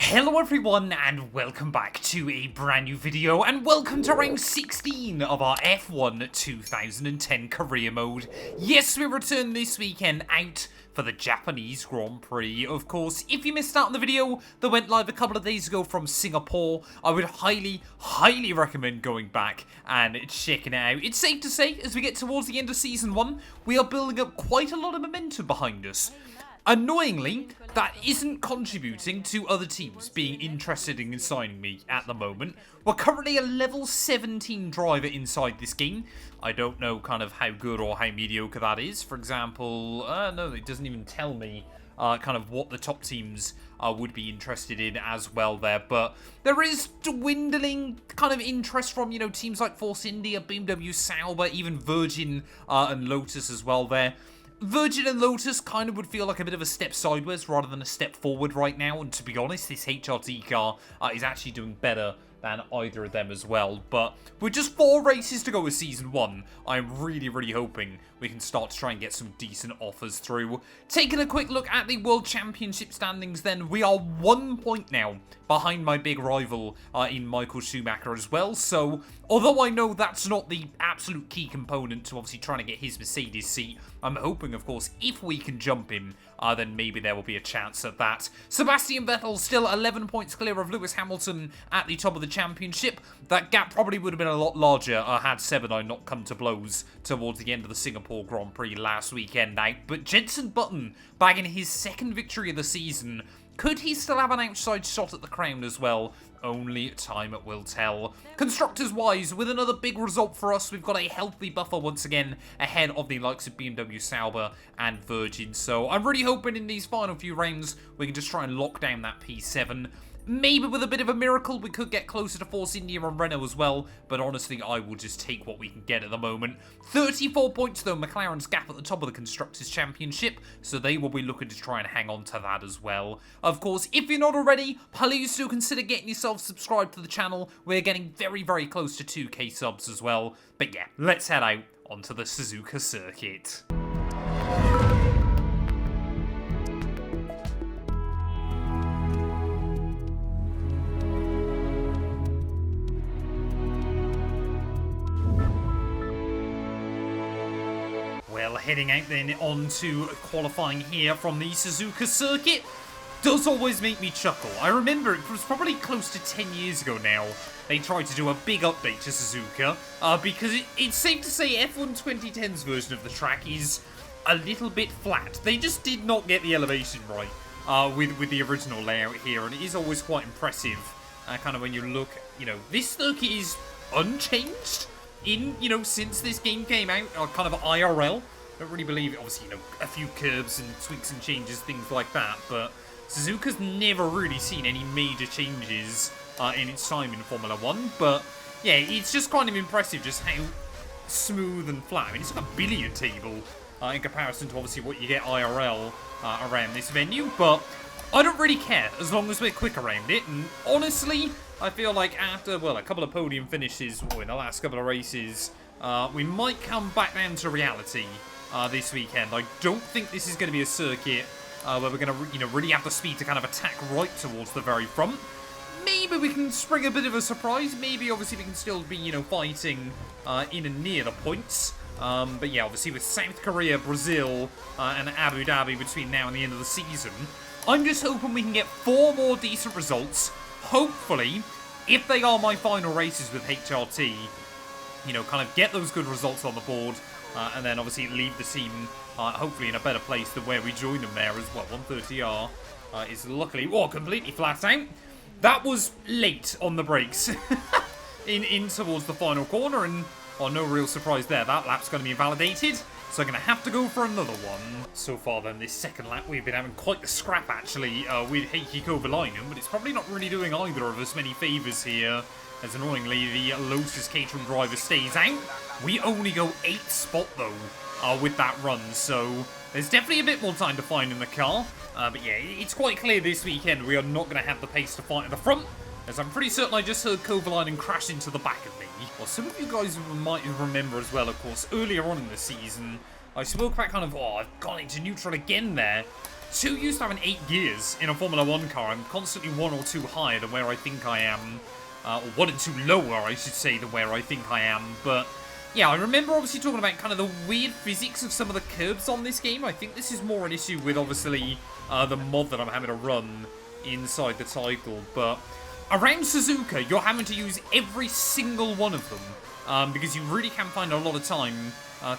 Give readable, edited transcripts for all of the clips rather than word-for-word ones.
Hello everyone and welcome back to a brand new video and welcome to round 16 of our F1 2010 career mode. Yes, we return this weekend out for the Japanese Grand Prix. Of course, if you missed out on the video that went live a couple of days ago from Singapore, I would highly recommend going back and checking it out. It's safe to say, as we get towards the end of Season 1, we are building up quite a lot of momentum behind us. Annoyingly, that isn't contributing to other teams being interested in signing me at the moment. We're currently a level 17 driver inside this game. I don't know kind of how good or how mediocre that is. For example, no, it doesn't even tell me kind of what the top teams would be interested in as well there. But there is dwindling kind of interest from, you know, teams like Force India, BMW Sauber, even Virgin and Lotus as well there. Virgin and Lotus kind of would feel like a bit of a step sideways rather than a step forward right now. And to be honest, this HRT car is actually doing better than either of them as well. But with just 4 races to go with Season 1, I'm really hoping we can start to try and get some decent offers through. Taking a quick look at the World Championship standings then, we are 1 point now behind my big rival in Michael Schumacher as well. So, although I know that's not the absolute key component to obviously trying to get his Mercedes seat, I'm hoping, of course, if we can jump him, then maybe there will be a chance at that. Sebastian Vettel still 11 points clear of Lewis Hamilton at the top of the championship. That gap probably would have been a lot larger had Seb and I not come to blows towards the end of the Singapore Grand Prix last weekend now. But Jenson Button bagging his 2nd victory of the season. Could he still have an outside shot at the crown as well? Only time will tell. Constructors-wise, with another big result for us, we've got a healthy buffer once again ahead of the likes of BMW Sauber and Virgin. So I'm really hoping in these final few rounds we can just try and lock down that P7. Maybe with a bit of a miracle, we could get closer to Force India and Renault as well. But honestly, I will just take what we can get at the moment. 34 points, though, McLaren's gap at the top of the Constructors' Championship. So they will be looking to try and hang on to that as well. Of course, if you're not already, please do consider getting yourself subscribed to the channel. We're getting very close to 2k subs as well. But yeah, let's head out onto the Suzuka circuit. Well, heading out then onto qualifying here from the Suzuka circuit does always make me chuckle. I remember it was probably close to 10 years ago now. They tried to do a big update to Suzuka because it's safe to say F1 2010's version of the track is a little bit flat. They just did not get the elevation right with the original layout here, and it is always quite impressive kind of when you look, you know, this circuit is unchanged in, you know, since this game came out, kind of IRL. Don't really believe it. Obviously, you know, a few curbs and tweaks and changes, things like that, but Suzuka's never really seen any major changes in its time in Formula 1, but yeah, it's just kind of impressive just how smooth and flat. I mean, it's like a billiard table in comparison to obviously what you get IRL around this venue, but I don't really care as long as we're quick around it. And honestly, I feel like after, well, a couple of podium finishes in the last couple of races, we might come back down to reality this weekend. I don't think this is going to be a circuit where we're going to, you know, really have the speed to kind of attack right towards the very front. Maybe we can spring a bit of a surprise. Maybe, obviously, we can still be, you know, fighting in and near the points. But yeah, obviously with South Korea, Brazil, and Abu Dhabi between now and the end of the season, I'm just hoping we can get 4 more decent results. Hopefully, if they are my final races with HRT, you know, kind of get those good results on the board, and then obviously leave the team hopefully in a better place than where we join them there as well. 130R is luckily, completely flat out. That was late on the brakes in towards the final corner, and no real surprise there. That lap's going to be invalidated, so I'm going to have to go for another one. So far then, this second lap, we've been having quite the scrap actually with Heikki Kovalainen, but it's probably not really doing either of us many favours here, as annoyingly the Lotus Caterham driver stays out. We only go 8th spot though with that run, so there's definitely a bit more time to find in the car. But yeah, it's quite clear this weekend we are not going to have the pace to fight at the front, as I'm pretty certain I just heard Kovalainen crash into the back of me. Well, some of you guys might remember as well, of course, earlier on in the season, I spoke about kind of, I've gone into neutral again there. too used to having 8 gears in a Formula 1 car. I'm constantly 1 or 2 higher than where I think I am. Or 1 or 2 lower, I should say, than where I think I am. But yeah, I remember obviously talking about kind of the weird physics of some of the curbs on this game. I think this is more an issue with, obviously, the mod that I'm having to run inside the title. But around Suzuka, you're having to use every single one of them. Because you really can find a lot of time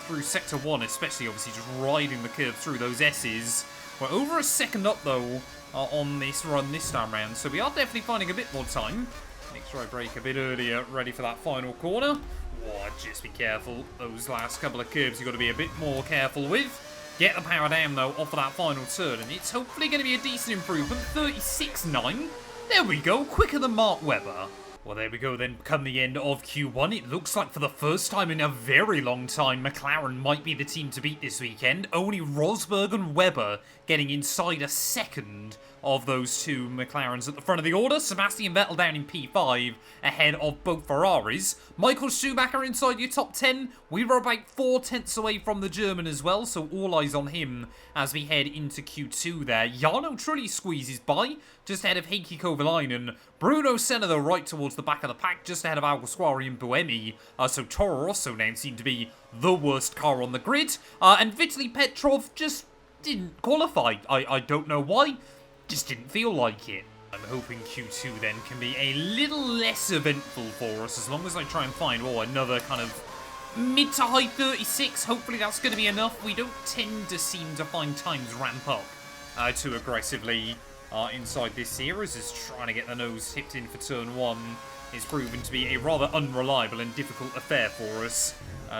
through Sector 1, especially, obviously, just riding the curve through those S's. We're over a second up, though, on this run this time round. So we are definitely finding a bit more time. Make sure I brake a bit earlier, ready for that final corner. Oh, just be careful. Those last couple of curves you've got to be a bit more careful with. Get the power down, though, off of that final turn. And it's hopefully going to be a decent improvement. 36.9. There we go. Quicker than Mark Webber. Well, there we go then. Come the end of Q1. It looks like for the first time in a very long time, McLaren might be the team to beat this weekend. Only Rosberg and Webber getting inside a second of those two McLarens at the front of the order. Sebastian Vettel down in P5 ahead of both Ferraris. Michael Schumacher inside your top 10. We were about 4 tenths away from the German as well, so all eyes on him as we head into Q2 there. Jarno Trulli squeezes by just ahead of Heikki Kovalainen. Bruno Senna though right towards the back of the pack just ahead of Alguersuari and Buemi. So Toro Rosso now seem to be the worst car on the grid. And Vitaly Petrov just didn't qualify. I don't know why. Just didn't feel like it. I'm hoping Q2 then can be a little less eventful for us as long as I try and find, another kind of mid to high 36. Hopefully that's going to be enough. We don't tend to seem to find times ramp up too aggressively inside this series, as trying to get the nose tipped in for turn 1 is proven to be a rather unreliable and difficult affair for us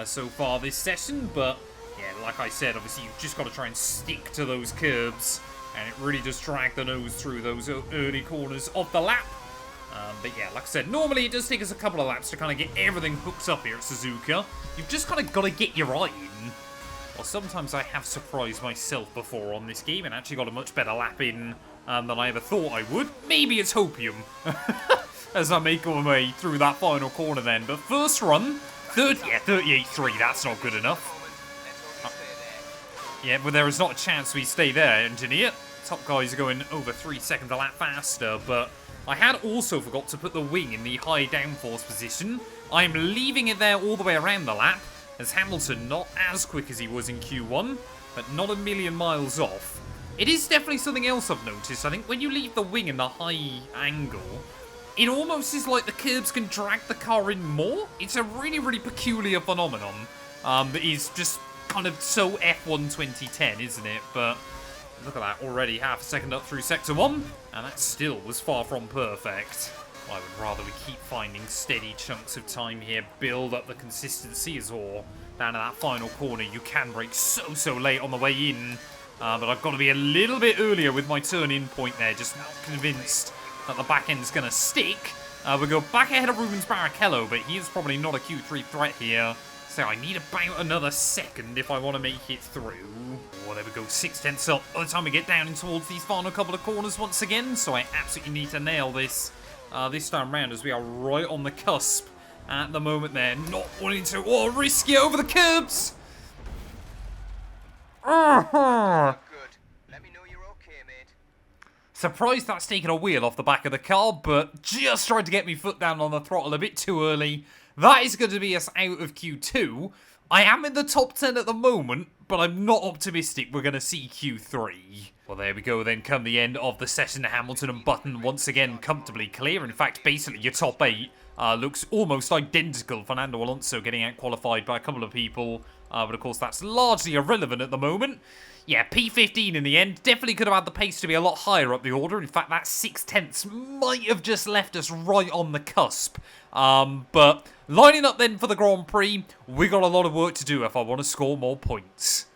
so far this session. But yeah, like I said, obviously you've just got to try and stick to those curbs. And it really does drag the nose through those early corners of the lap. But yeah, like I said, normally it does take us a couple of laps to kind of get everything hooked up here at Suzuka. You've just kind of got to get your eye in. Well, sometimes I have surprised myself before on this game and actually got a much better lap in than I ever thought I would. Maybe it's hopium as I make my way through that final corner then. But first run, 38.3, that's not good enough. Yeah, but there is not a chance we stay there, engineer. Top guys are going over 3 seconds a lap faster, but I had also forgot to put the wing in the high downforce position. I'm leaving it there all the way around the lap, as Hamilton not as quick as he was in Q1, but not a million miles off. It is definitely something else I've noticed. I think when you leave the wing in the high angle, it almost is like the curbs can drag the car in more. It's a really, really peculiar phenomenon that is just kind of so F1 2010, isn't it? But look at that, already half a second up through Sector 1, and that still was far from perfect. Well, I would rather we keep finding steady chunks of time here, build up the consistency as well. Down to that final corner, you can brake so late on the way in, but I've got to be a little bit earlier with my turn-in point there, just not convinced that the back end's going to stick. We go back ahead of Rubens Barrichello, but he is probably not a Q3 threat here. So I need about another second if I want to make it through. Oh, there we go, 6 tenths up by the time we get down in towards these final couple of corners once again. So I absolutely need to nail this this time round, as we are right on the cusp at the moment there. Not wanting to risk it over the curbs. Good. Let me know you're okay, mate. Surprised that's taken a wheel off the back of the car, but just tried to get my foot down on the throttle a bit too early. That is going to be us out of Q2. I am in the top 10 at the moment, but I'm not optimistic we're going to see Q3. Well, there we go then. Come the end of the session, Hamilton and Button once again comfortably clear. In fact, basically your top 8 looks almost identical. Fernando Alonso getting out qualified by a couple of people, but of course that's largely irrelevant at the moment. Yeah, P15 in the end. Definitely could have had the pace to be a lot higher up the order. In fact, that 6 tenths might have just left us right on the cusp. But lining up then for the Grand Prix, we got a lot of work to do if I want to score more points.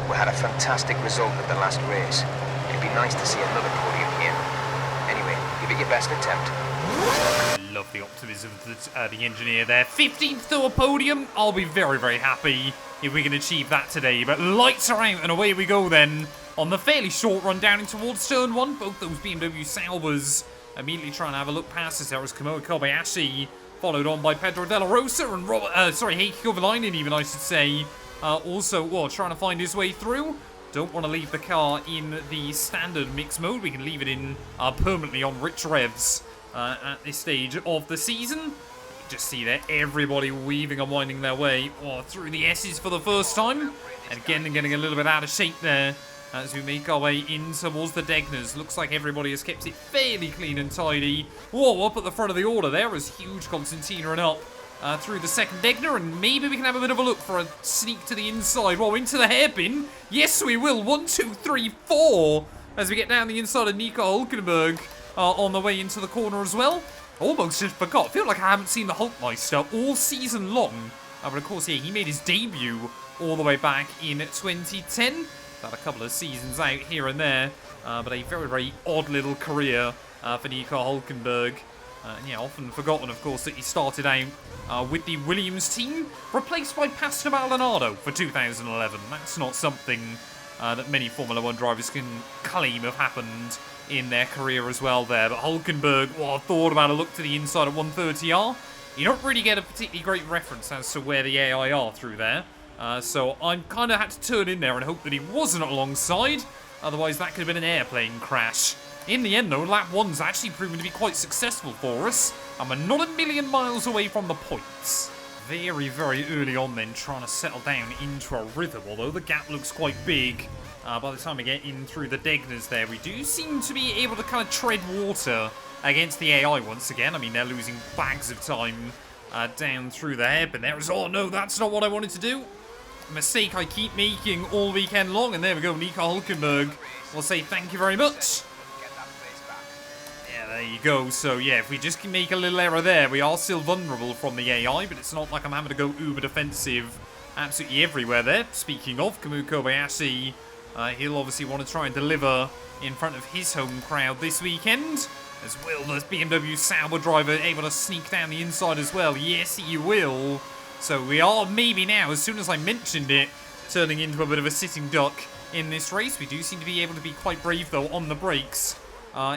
We had a fantastic result at the last race. It'd be nice to see another podium here. Anyway, give it your best attempt. Love the optimism of the engineer there. 15th to a podium. I'll be very, very happy if we can achieve that today. But lights are out and away we go then on the fairly short run down in towards turn 1. Both those BMW Saubers immediately trying to have a look past us. There was Kamui Kobayashi, followed on by Pedro De La Rosa and Heikki Kovalainen even, I should say. Also, trying to find his way through. Don't want to leave the car in the standard mix mode. We can leave it in permanently on rich revs at this stage of the season. You just see there everybody weaving and winding their way through the S's for the first time. And again, getting a little bit out of shape there as we make our way in towards the Degners. Looks like everybody has kept it fairly clean and tidy. Whoa, up at the front of the order there is huge Constantina and up. Through the second Degner, and maybe we can have a bit of a look for a sneak to the inside. Whoa, into the hairpin. Yes, we will. 1, 2, 3, 4. As we get down the inside of Nico Hulkenberg on the way into the corner as well. Almost just forgot. I feel like I haven't seen the Hulkmeister all season long. But of course, yeah, he made his debut all the way back in 2010. About a couple of seasons out here and there. But a very, very odd little career for Nico Hulkenberg. Yeah, often forgotten, of course, that he started out with the Williams team, replaced by Pastor Maldonado for 2011. That's not something that many Formula 1 drivers can claim have happened in their career as well there. But Hulkenberg, thought about a look to the inside at 130R. You don't really get a particularly great reference as to where the AI are through there. So I kind of had to turn in there and hope that he wasn't alongside. Otherwise, that could have been an airplane crash. In the end, though, lap 1's actually proven to be quite successful for us, and we're not a million miles away from the points. Very, very early on then, trying to settle down into a rhythm, although the gap looks quite big. By the time we get in through the Degners there, we do seem to be able to kind of tread water against the AI once again. I mean, they're losing bags of time down through the hairpin there. Oh no, that's not what I wanted to do. A mistake I keep making all weekend long, and there we go, Nico Hulkenberg will say thank you very much. There you go. So, yeah, if we just can make a little error there, we are still vulnerable from the AI, but it's not like I'm having to go uber defensive absolutely everywhere there. Speaking of, Kamui Kobayashi, he'll obviously want to try and deliver in front of his home crowd this weekend. As will the BMW Sauber driver able to sneak down the inside as well. Yes, he will. So we are maybe now, as soon as I mentioned it, turning into a bit of a sitting duck in this race. We do seem to be able to be quite brave, though, on the brakes.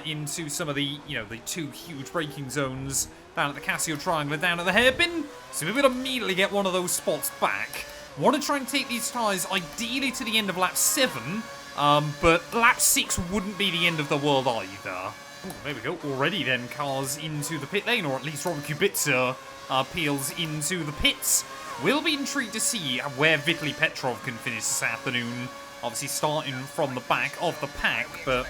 Into some of the, the two huge braking zones down at the Casio Triangle and down at the hairpin. So we will immediately get one of those spots back. Want to try and take these tyres ideally to the end of lap 7, but lap 6 wouldn't be the end of the world either. Ooh, there we go. Already then cars into the pit lane, or at least Robert Kubica peels into the pits. We'll be intrigued to see where Vitaly Petrov can finish this afternoon. Obviously starting from the back of the pack, but...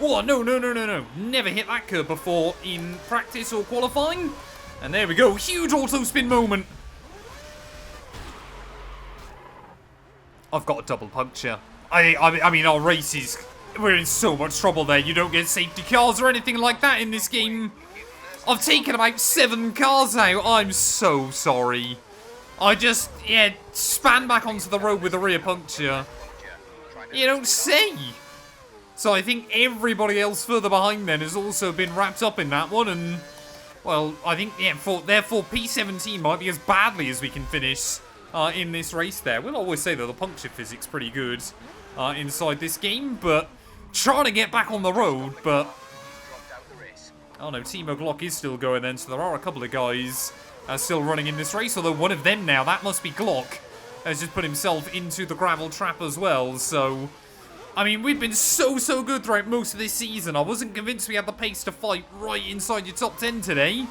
Oh, no. Never hit that curb before in practice or qualifying. And there we go. Huge auto spin moment. I've got a double puncture. I mean, our races, we're in so much trouble there. You don't get safety cars or anything like that in this game. I've taken about 7 cars out. I'm so sorry. I just, span back onto the road with a rear puncture. You don't say. So I think everybody else further behind then has also been wrapped up in that one. And, well, I think, therefore P17 might be as badly as we can finish in this race there. We'll always say that the puncture physics pretty good inside this game. But trying to get back on the road, but... Oh no, Timo Glock is still going then. So there are a couple of guys still running in this race. Although one of them now, that must be Glock, has just put himself into the gravel trap as well. So... I mean, we've been so good throughout most of this season. I wasn't convinced we had the pace to fight right inside your top 10 today.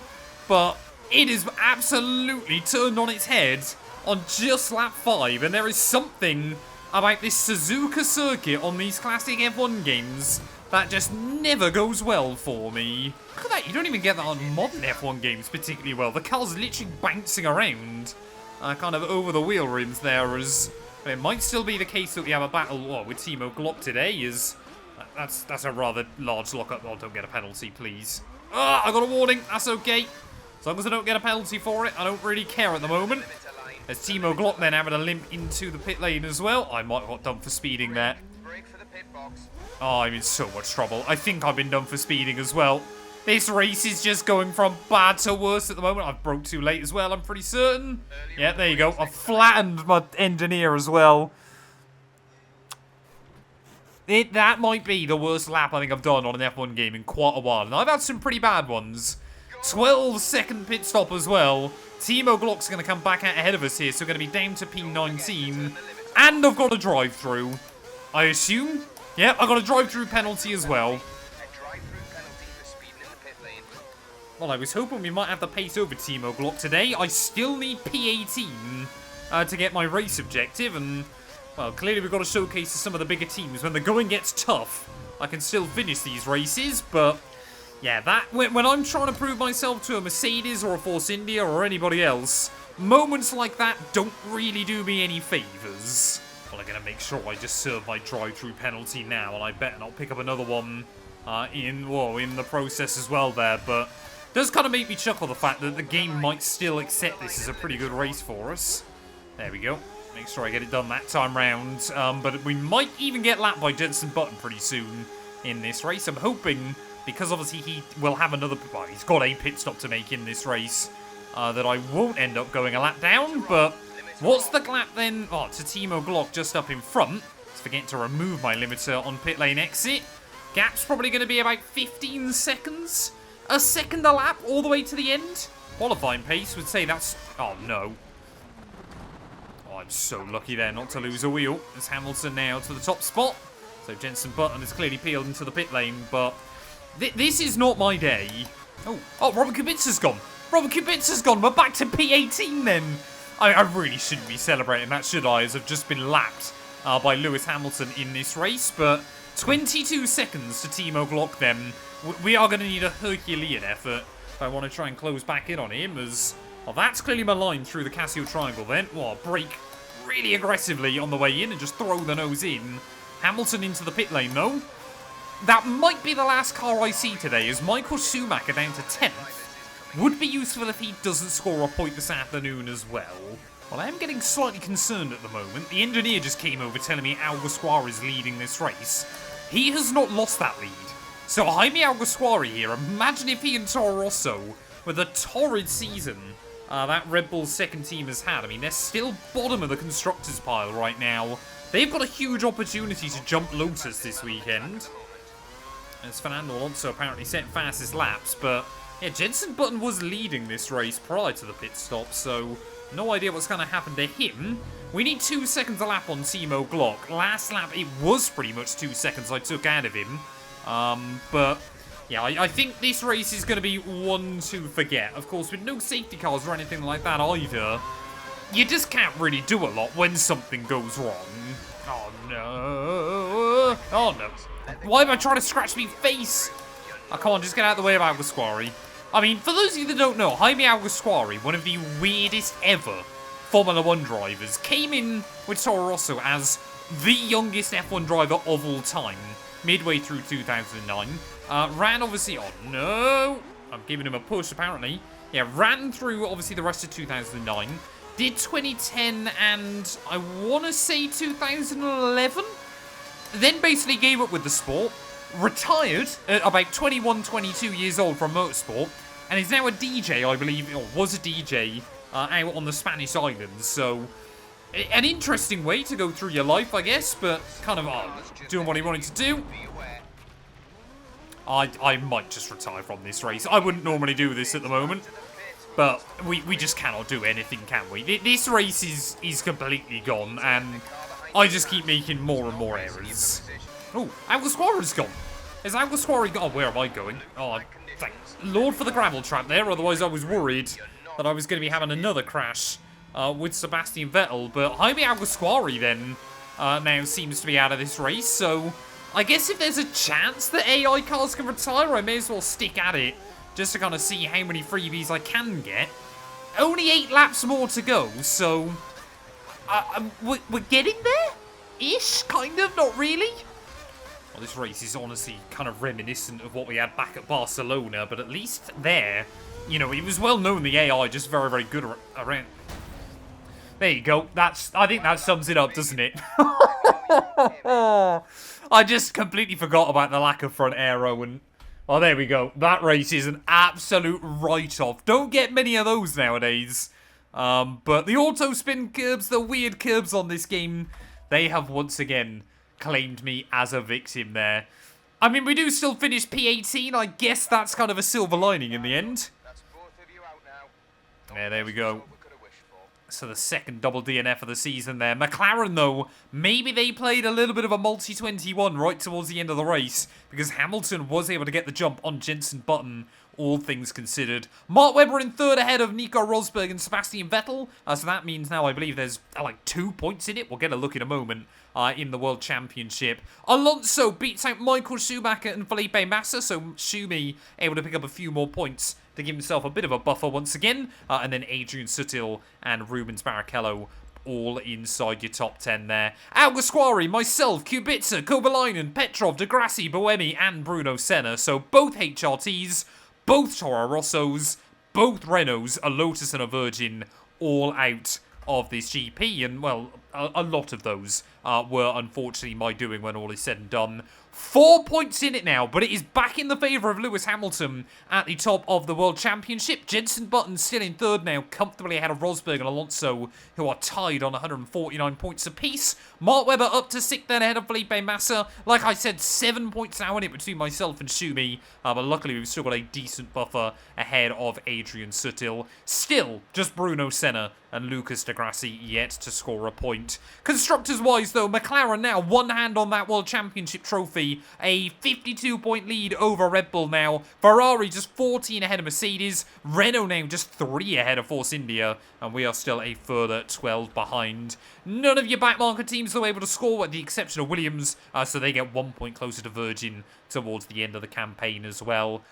But it is absolutely turned on its head on just lap 5. And there is something about this Suzuka circuit on these classic F1 games that just never goes well for me. Look at that. You don't even get that on modern F1 games particularly well. The car's literally bouncing around kind of over the wheel rims there as... It might still be the case that we have a battle with Timo Glock today. That's a rather large lockup. Oh, don't get a penalty, please. Ah, I got a warning. That's okay. As long as I don't get a penalty for it, I don't really care at the moment. As Timo Glock then having a limp into the pit lane as well. I might have got done for speeding there. Oh, I'm in so much trouble. I think I've been done for speeding as well. This race is just going from bad to worse at the moment. I've broke too late as well, I'm pretty certain. Yeah, there you go. I've flattened my engineer as well. That might be the worst lap I think I've done on an F1 game in quite a while. And I've had some pretty bad ones. 12-second pit stop as well. Timo Glock's going to come back out ahead of us here, so we're going to be down to P19. And I've got a drive-through, I assume. Yep, I've got a drive-through penalty as well. Well, I was hoping we might have the pace over Timo Glock today. I still need P18 to get my race objective, and, well, clearly we've got to showcase to some of the bigger teams. When the going gets tough, I can still finish these races, but, yeah, when I'm trying to prove myself to a Mercedes or a Force India or anybody else, moments like that don't really do me any favours. Well, I'm going to make sure I just serve my drive-through penalty now, and I better not pick up another one in the process as well there, but does kind of make me chuckle the fact that the game might still accept this as a pretty good race for us. There we go. Make sure I get it done that time round. But we might even get lapped by Jenson Button pretty soon in this race. I'm hoping, because obviously he will have another... Well, he's got a pit stop to make in this race, that I won't end up going a lap down. But what's the gap then? Oh, to Timo Glock just up in front. Let's forget to remove my limiter on pit lane exit. Gap's probably going to be about 15 seconds. A second a lap all the way to the end. Qualifying pace would say that's... Oh, no. Oh, I'm so lucky there not to lose a wheel. As Hamilton now to the top spot. So Jenson Button is clearly peeled into the pit lane, but this is not my day. Oh, Robert Kubica's gone. Robert Kubica's gone. We're back to P18 then. I really shouldn't be celebrating that, should I? As I've just been lapped by Lewis Hamilton in this race, but 22 seconds to Timo Glock then. We are going to need a Herculean effort if I want to try and close back in on him, as... Well, that's clearly my line through the Casio Triangle then. Well, brake really aggressively on the way in and just throw the nose in. Hamilton into the pit lane, though. That might be the last car I see today, as Michael Schumacher down to 10th. Would be useful if he doesn't score a point this afternoon as well. Well, I am getting slightly concerned at the moment. The engineer just came over telling me Alguersuari is leading this race. He has not lost that lead. So Jaime Alguersuari here, imagine if he and Toro Rosso, with a torrid season that Red Bull's second team has had. I mean, they're still bottom of the constructors pile right now. They've got a huge opportunity to jump Lotus this weekend. As Fernando Alonso apparently set fastest laps, but yeah, Jenson Button was leading this race prior to the pit stop, so no idea what's going to happen to him. We need 2 seconds a lap on Timo Glock. Last lap, it was pretty much 2 seconds I took out of him. But yeah, I think this race is going to be one to forget. Of course, with no safety cars or anything like that either, you just can't really do a lot when something goes wrong. Oh, no. Oh, no. Why am I trying to scratch me face? Oh, come on, just get out of the way of Alguersuari. I mean, for those of you that don't know, Jaime Alguersuari, one of the weirdest ever Formula 1 drivers, came in with Toro Rosso as the youngest F1 driver of all time. Midway through 2009. Ran, obviously... Oh, no! I'm giving him a push, apparently. Yeah, ran through, obviously, the rest of 2009. Did 2010 and, I want to say, 2011? Then basically gave up with the sport. Retired at about 21, 22 years old from motorsport. And is now a DJ, I believe, or was a DJ, out on the Spanish islands. So... an interesting way to go through your life, I guess, but kind of doing what he wanted to do. I might just retire from this race. I wouldn't normally do this at the moment, but we just cannot do anything, can we? This race is completely gone, and I just keep making more and more errors. Oh, Alguersuari's gone. Is Alguersuari gone? Oh, where am I going? Oh, thank Lord for the gravel trap there, otherwise I was worried that I was going to be having another crash with Sebastian Vettel, but Jaime Alguersuari then now seems to be out of this race, so I guess if there's a chance that AI cars can retire, I may as well stick at it, just to kind of see how many freebies I can get. Only 8 laps more to go, so we're getting there? Ish, kind of, not really. Well, this race is honestly kind of reminiscent of what we had back at Barcelona, but at least there, you know, it was well known the AI just very, very good around. There you go. I think that sums it up, doesn't it? I just completely forgot about the lack of front aero, and well, there we go. That race is an absolute write-off. Don't get many of those nowadays. But the auto spin curbs, the weird curbs on this game, they have once again claimed me as a victim there. I mean, we do still finish P18. I guess that's kind of a silver lining in the end. Yeah, there we go. So the second double DNF of the season there. McLaren, though, maybe they played a little bit of a multi-21 right towards the end of the race, because Hamilton was able to get the jump on Jenson Button, all things considered. Mark Webber in third ahead of Nico Rosberg and Sebastian Vettel. So that means now I believe there's like 2 points in it. We'll get a look in a moment in the World Championship. Alonso beats out Michael Schumacher and Felipe Massa, so Schumi able to pick up a few more points to give himself a bit of a buffer once again. And then Adrian Sutil and Rubens Barrichello all inside your top 10 there. Alguersuari, myself, Kubica, Kovalainen, Petrov, Degrassi, Boemi, and Bruno Senna. So both HRTs, both Toro Rossos, both Renaults, a Lotus and a Virgin, all out of this GP. And, well, a lot of those were unfortunately my doing when all is said and done. 4 points in it now, but it is back in the favour of Lewis Hamilton at the top of the World Championship. Jenson Button still in third now, comfortably ahead of Rosberg and Alonso, who are tied on 149 points apiece. Mark Webber up to sixth then ahead of Felipe Massa. Like I said, 7 points now in it between myself and Schumi, but luckily we've still got a decent buffer ahead of Adrian Sutil. Still, just Bruno Senna and Lucas Degrassi yet to score a point. Constructors-wise, though, McLaren now one hand on that World Championship trophy. A 52-point lead over Red Bull now. Ferrari just 14 ahead of Mercedes. Renault now just 3 ahead of Force India. And we are still a further 12 behind. None of your backmarker teams are able to score, with the exception of Williams. So they get 1 point closer to Virgin towards the end of the campaign as well.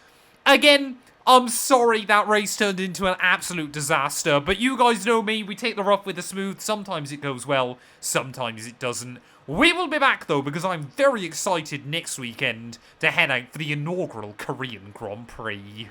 Again, I'm sorry that race turned into an absolute disaster, but you guys know me, we take the rough with the smooth. Sometimes it goes well, sometimes it doesn't. We will be back, though, because I'm very excited next weekend to head out for the inaugural Korean Grand Prix.